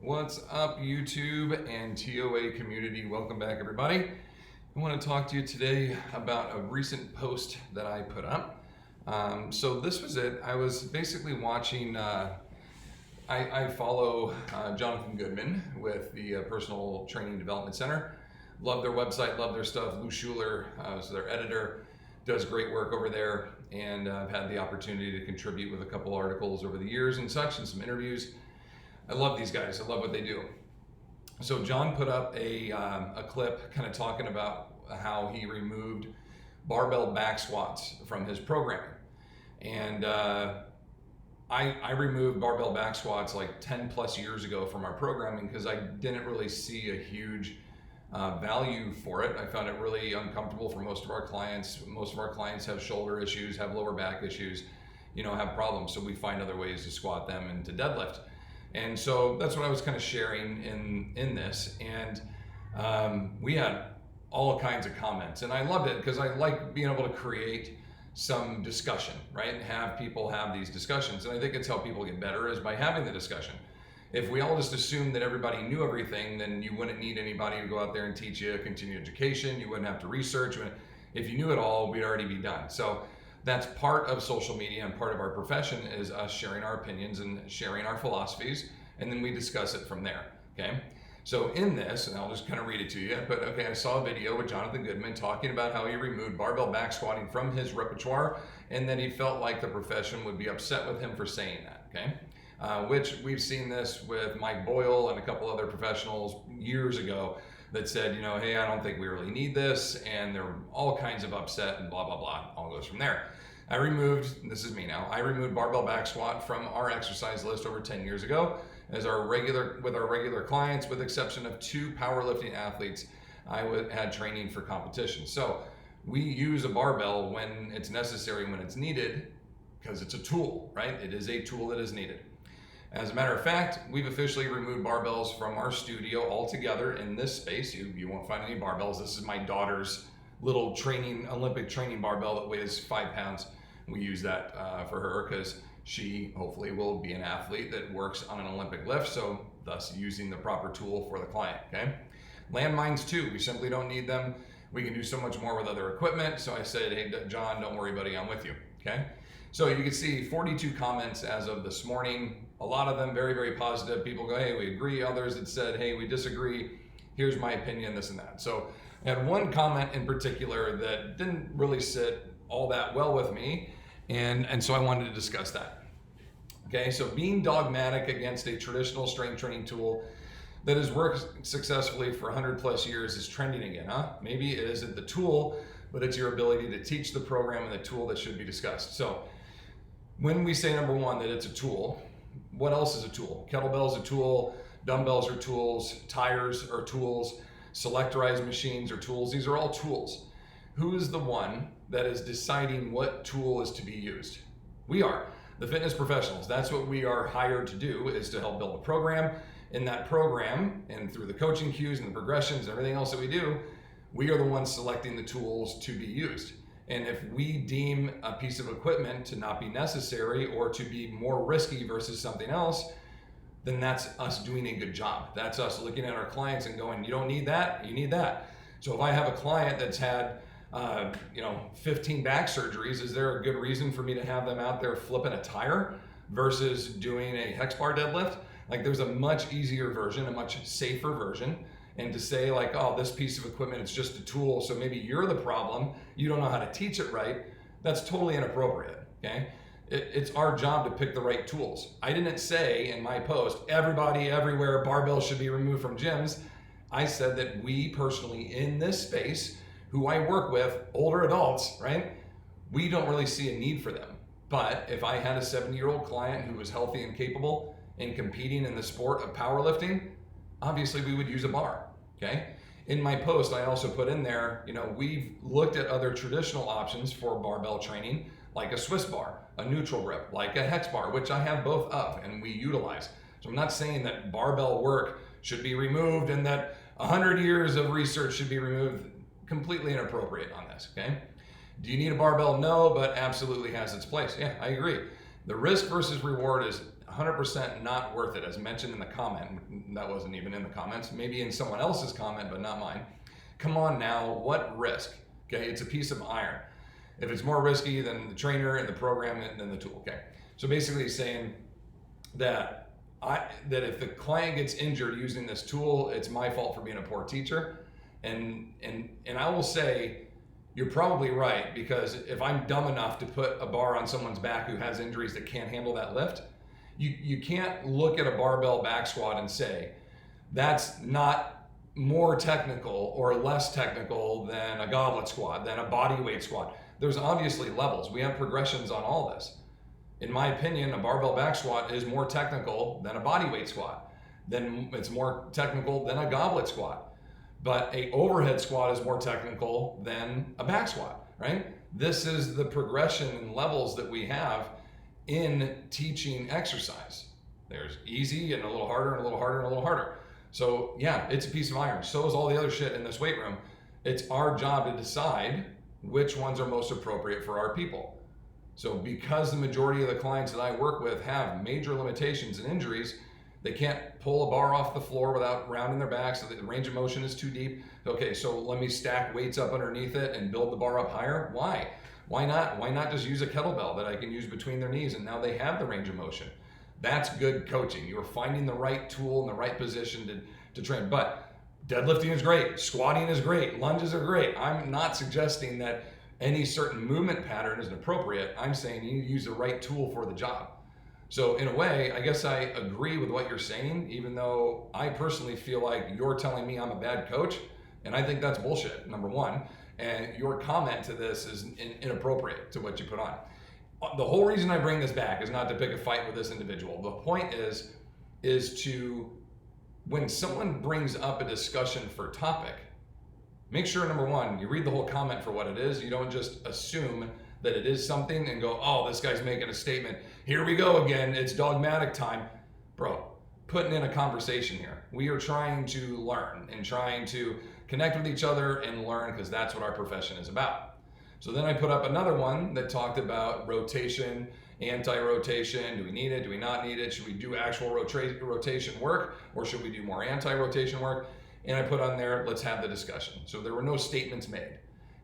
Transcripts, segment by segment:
What's up, YouTube and TOA community? Welcome back, everybody. I want to talk to you today about a recent post that I put up. So this was it. I was basically watching, I follow Jonathan Goodman with the Personal Training Development Center. Love their website, love their stuff. Lou Schuler is their editor, does great work over there, and I've had the opportunity to contribute with a couple articles over the years and such, and some interviews. I love these guys. I love what they do. So John put up a clip kind of talking about how he removed barbell back squats from his programming. And I removed barbell back squats like 10 plus years ago from our programming because I didn't really see a huge value for it. I found it really uncomfortable for most of our clients. Most of our clients have shoulder issues, have lower back issues, have problems. So we find other ways to squat them and to deadlift. And so that's what I was kind of sharing in this. And we had all kinds of comments. And I loved it because I like being able to create some discussion, right? And have people have these discussions. And I think it's how people get better is by having the discussion. If we all just assumed that everybody knew everything, then you wouldn't need anybody to go out there and teach you continuing education. You wouldn't have to research. If you knew it all, we'd already be done. So that's part of social media and part of our profession is us sharing our opinions and sharing our philosophies, and then we discuss it from there, okay? So in this, and I'll just kind of read it to you, but okay, I saw a video with Jonathan Goodman talking about how he removed barbell back squatting from his repertoire, and that he felt like the profession would be upset with him for saying that, okay? Which we've seen this with Mike Boyle and a couple other professionals years ago that said, hey, I don't think we really need this, and they're all kinds of upset and blah, blah, blah, all goes from there. I removed barbell back squat from our exercise list over 10 years ago with our regular clients, with exception of 2 powerlifting athletes I had training for competition. So we use a barbell when it's necessary, when it's needed, because it's a tool, right? It is a tool that is needed. As a matter of fact, we've officially removed barbells from our studio altogether in this space. You won't find any barbells. This is my daughter's little Olympic training barbell that weighs 5 pounds. We use that for her because she hopefully will be an athlete that works on an Olympic lift, so thus using the proper tool for the client, okay? Landmines too, we simply don't need them. We can do so much more with other equipment. So I said, hey, John, don't worry, buddy, I'm with you, okay? So you can see 42 comments as of this morning. A lot of them very, very positive. People go, hey, we agree. Others that said, hey, we disagree. Here's my opinion, this and that. So I had one comment in particular that didn't really sit all that well with me. And so I wanted to discuss that. Okay, so being dogmatic against a traditional strength training tool that has worked successfully for 100 plus years is trending again, huh? Maybe it isn't the tool, but it's your ability to teach the program and the tool that should be discussed. So when we say number one, that it's a tool, what else is a tool? Kettlebell's a tool, dumbbells are tools, tires are tools, selectorized machines are tools. These are all tools. Who is the one that is deciding what tool is to be used? We are, the fitness professionals. That's what we are hired to do, is to help build a program. In that program, and through the coaching cues and the progressions and everything else that we do, we are the ones selecting the tools to be used. And if we deem a piece of equipment to not be necessary or to be more risky versus something else, then that's us doing a good job. That's us looking at our clients and going, you don't need that, you need that. So if I have a client that's had 15 back surgeries, is there a good reason for me to have them out there flipping a tire versus doing a hex bar deadlift? Like, there's a much easier version, a much safer version. And to say like, oh, this piece of equipment, it's just a tool, so maybe you're the problem, you don't know how to teach it right, that's totally inappropriate, okay? It's our job to pick the right tools. I didn't say in my post, everybody everywhere, barbells should be removed from gyms. I said that we personally in this space, who I work with, older adults, right? We don't really see a need for them. But if I had a 70-year-old client who was healthy and capable and competing in the sport of powerlifting, obviously we would use a bar, okay? In my post, I also put in there, we've looked at other traditional options for barbell training, like a Swiss bar, a neutral grip, like a hex bar, which I have both of and we utilize. So I'm not saying that barbell work should be removed and that 100 years of research should be removed. Completely inappropriate on this, okay? Do you need a barbell? No, but absolutely has its place. Yeah, I agree. The risk versus reward is 100% not worth it, as mentioned in the comment. That wasn't even in the comments, maybe in someone else's comment, but not mine. Come on now, what risk? Okay, it's a piece of iron. If it's more risky than the trainer and the program than the tool, okay. So basically saying that if the client gets injured using this tool, it's my fault for being a poor teacher. And I will say, you're probably right, because if I'm dumb enough to put a bar on someone's back who has injuries that can't handle that lift, you can't look at a barbell back squat and say, that's not more technical or less technical than a goblet squat, than a body weight squat. There's obviously levels. We have progressions on all this. In my opinion, a barbell back squat is more technical than a body weight squat. Then it's more technical than a goblet squat. But a overhead squat is more technical than a back squat, right? This is the progression and levels that we have in teaching exercise. There's easy and a little harder and a little harder and a little harder. So yeah, it's a piece of iron. So is all the other shit in this weight room. It's our job to decide which ones are most appropriate for our people. So because the majority of the clients that I work with have major limitations and injuries, they can't pull a bar off the floor without rounding their back, so that the range of motion is too deep. Okay, so let me stack weights up underneath it and build the bar up higher. Why? Why not? Why not just use a kettlebell that I can use between their knees, and now they have the range of motion? That's good coaching. You're finding the right tool in the right position to train. But deadlifting is great, squatting is great, lunges are great. I'm not suggesting that any certain movement pattern isn't appropriate. I'm saying you need to use the right tool for the job. So in a way, I guess I agree with what you're saying, even though I personally feel like you're telling me I'm a bad coach, and I think that's bullshit, number one. And your comment to this is inappropriate to what you put on. The whole reason I bring this back is not to pick a fight with this individual. The point is to, when someone brings up a discussion for topic, make sure, number one, you read the whole comment for what it is. You don't just assume that it is something and go, oh, this guy's making a statement. Here we go again. It's dogmatic time. Bro, putting in a conversation here. We are trying to learn and trying to connect with each other and learn, because that's what our profession is about. So then I put up another one that talked about rotation, anti-rotation. Do we need it? Do we not need it? Should we do actual rotation work, or should we do more anti-rotation work? And I put on there, let's have the discussion. So there were no statements made.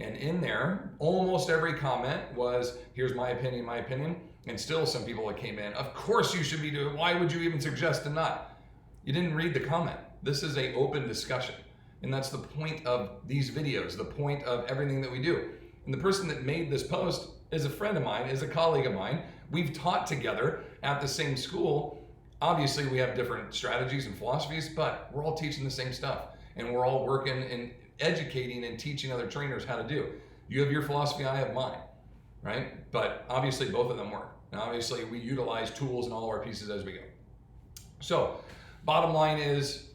And in there, almost every comment was, here's my opinion. And still some people that came in, of course you should be doing, why would you even suggest to not? You didn't read the comment. This is an open discussion. And that's the point of these videos, the point of everything that we do. And the person that made this post is a friend of mine, is a colleague of mine. We've taught together at the same school. Obviously we have different strategies and philosophies, but we're all teaching the same stuff. And we're all working and educating and teaching other trainers how to do. You have your philosophy, I have mine, right? But obviously both of them work. And obviously we utilize tools in all of our pieces as we go. So bottom line is,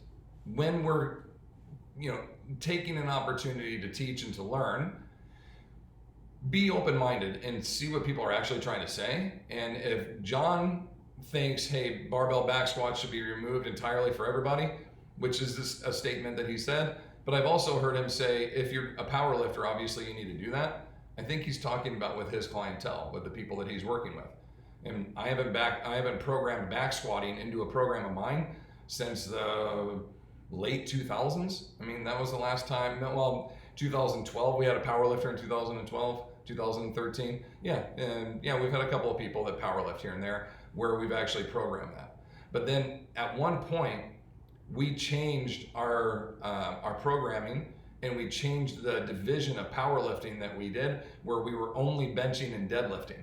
when we're taking an opportunity to teach and to learn, be open-minded and see what people are actually trying to say. And if John thinks, hey, barbell back squats should be removed entirely for everybody, which is a statement that he said, but I've also heard him say, if you're a power lifter, obviously you need to do that. I think he's talking about with his clientele, with the people that he's working with. And I haven't programmed back squatting into a program of mine since the late 2000s. I mean, that was the last time, 2012, we had a power lifter in 2012, 2013. Yeah, we've had a couple of people that power lift here and there where we've actually programmed that. But then at one point, we changed our programming, and we changed the division of powerlifting that we did, where we were only benching and deadlifting,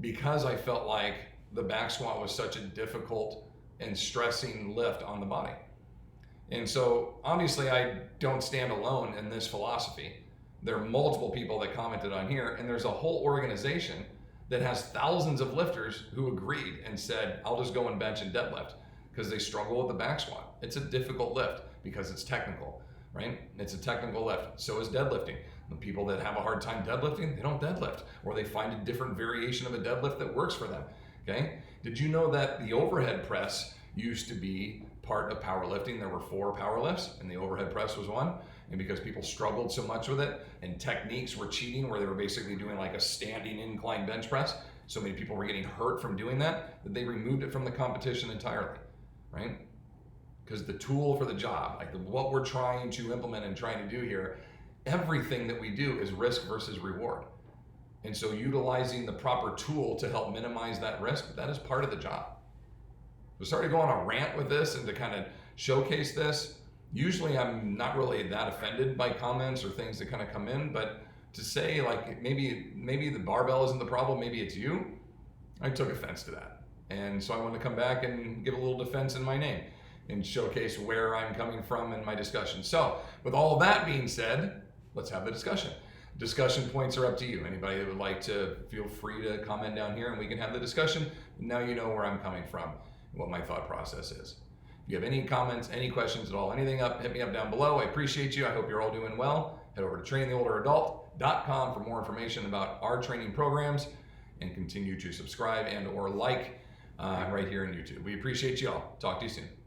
because I felt like the back squat was such a difficult and stressing lift on the body. And so obviously I don't stand alone in this philosophy. There are multiple people that commented on here, and there's a whole organization that has thousands of lifters who agreed and said, I'll just go and bench and deadlift, because they struggle with the back squat. It's a difficult lift because it's technical, right? It's a technical lift. So is deadlifting. The people that have a hard time deadlifting, they don't deadlift, or they find a different variation of a deadlift that works for them, okay? Did you know that the overhead press used to be part of powerlifting? There were 4 power lifts, and the overhead press was one. And because people struggled so much with it, and techniques were cheating, where they were basically doing like a standing incline bench press, so many people were getting hurt from doing that they removed it from the competition entirely, right? Because the tool for the job, like what we're trying to implement and trying to do here, everything that we do is risk versus reward. And so utilizing the proper tool to help minimize that risk, that is part of the job. So sorry to go on a rant with this and to kind of showcase this. Usually I'm not really that offended by comments or things that kind of come in, but to say like maybe the barbell isn't the problem, maybe it's you, I took offense to that. And so I want to come back and give a little defense in my name and showcase where I'm coming from in my discussion. So with all of that being said, let's have the discussion. Discussion points are up to you. Anybody that would like to, feel free to comment down here and we can have the discussion. Now you know where I'm coming from, what my thought process is. If you have any comments, any questions at all, anything up, hit me up down below. I appreciate you. I hope you're all doing well. Head over to traintheolderadult.com for more information about our training programs, and continue to subscribe and or like right here on YouTube. We appreciate you all. Talk to you soon.